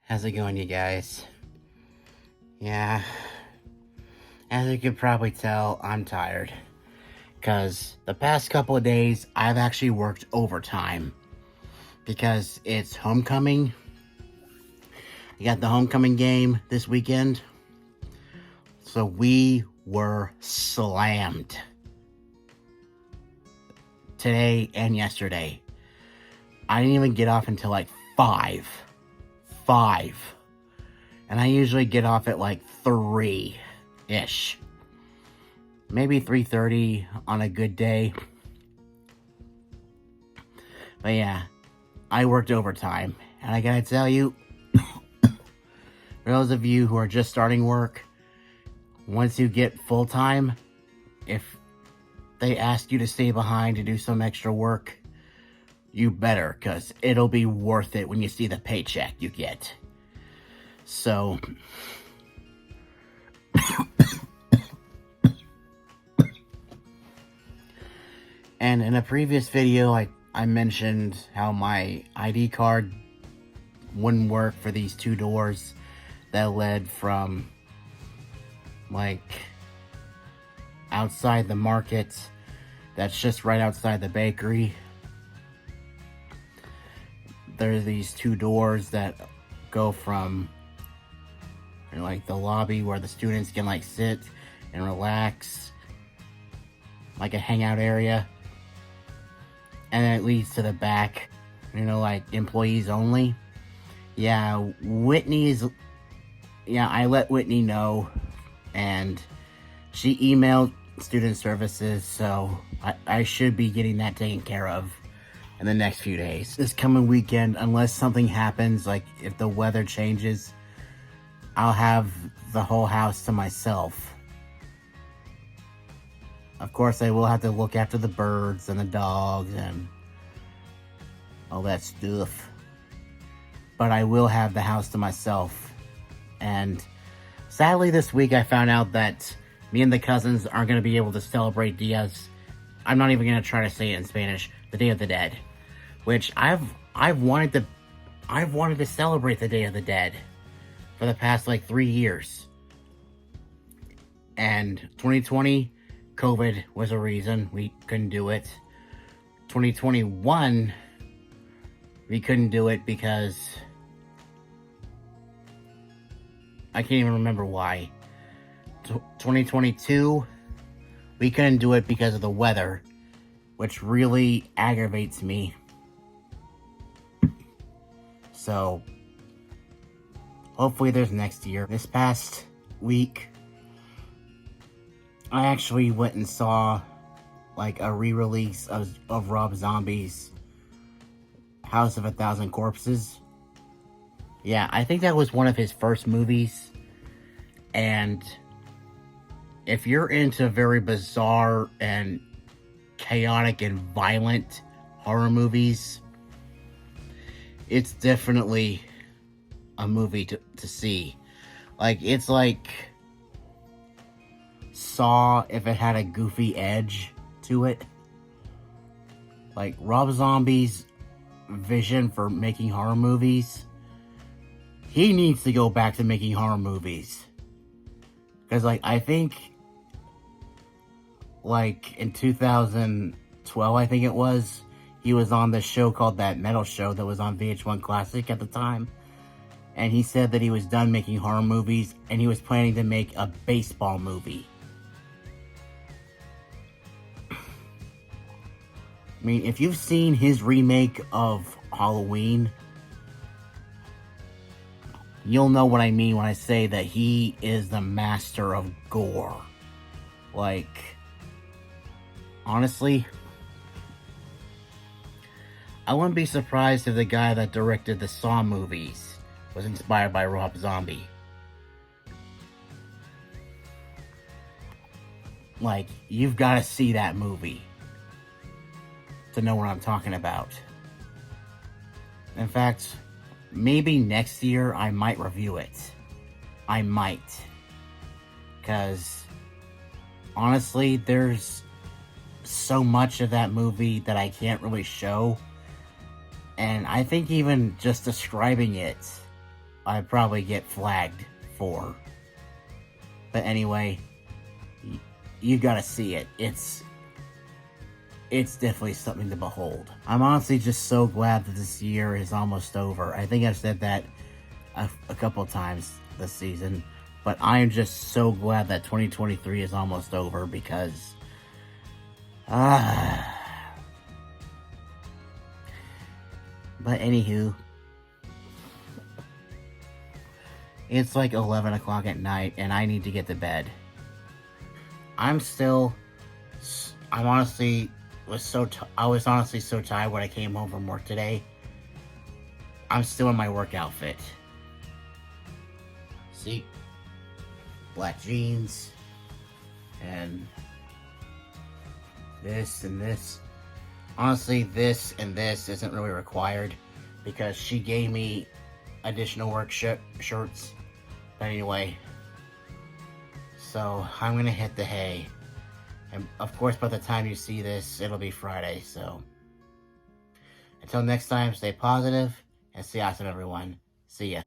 How's it going, you guys? Yeah, as you can probably tell, I'm tired. Because the past couple of days, I've actually worked overtime. Because it's homecoming. You got the homecoming game this weekend. So we were slammed. Today and yesterday. I didn't even get off until like 5. And I usually get off at like 3-ish. Maybe 3:30 on a good day. But yeah, I worked overtime. And I gotta tell you, for those of you who are just starting work, once you get full-time, if they ask you to stay behind to do some extra work, you better, because it'll be worth it when you see the paycheck you get. So, and in a previous video, I mentioned how my ID card wouldn't work for these 2 doors that led from, like, outside the market that's just right outside the bakery. There's these 2 doors that go from, like, the lobby where the students can, like, sit and relax, like a hangout area, and then it leads to the back, like employees only. Yeah, I let Whitney know, and she emailed student services, so I should be getting that taken care of in the next few days. This coming weekend, unless something happens, like if the weather changes, I'll have the whole house to myself. Of course, I will have to look after the birds and the dogs and all that stuff. But I will have the house to myself. And sadly, this week I found out that me and the cousins aren't going to be able to celebrate Diaz. I'm not even going to try to say it in Spanish. The Day of the Dead, which I've wanted to celebrate the Day of the Dead for the past like 3 years. And 2020, COVID was a reason we couldn't do it. 2021, we couldn't do it because I can't even remember why. 2022, we couldn't do it because of the weather, which really aggravates me. So, hopefully there's next year. This past week, I actually went and saw like a re-release of Rob Zombie's House of a Thousand Corpses. Yeah, I think that was one of his first movies. And if you're into very bizarre and chaotic and violent horror movies, it's definitely a movie to see. Like, it's like Saw if it had a goofy edge to it. Like, Rob Zombie's vision for making horror movies, he needs to go back to making horror movies. Because, like, I think, like, in 2012, I think it was, he was on this show called That Metal Show that was on VH1 Classic at the time. And he said that he was done making horror movies and he was planning to make a baseball movie. I mean, if you've seen his remake of Halloween, you'll know what I mean when I say that he is the master of gore. Like, honestly, I wouldn't be surprised if the guy that directed the Saw movies was inspired by Rob Zombie. Like, you've got to see that movie to know what I'm talking about. In fact, maybe next year I might review it. I might. Because, honestly, there's so much of that movie that I can't really show. And I think even just describing it, I'd probably get flagged for. But anyway, you gotta see it. It's definitely something to behold. I'm honestly just so glad that this year is almost over. I think I've said that a couple of times this season, but I am just so glad that 2023 is almost over because but anywho, it's like 11 o'clock at night and I need to get to bed. I was honestly so tired when I came home from work today. I'm still in my work outfit. See? Black jeans. And this and this. Honestly, this and this isn't really required because she gave me additional work shirts. But anyway, so I'm gonna hit the hay. And of course, by the time you see this, it'll be Friday. So until next time, stay positive and stay awesome, everyone. See ya.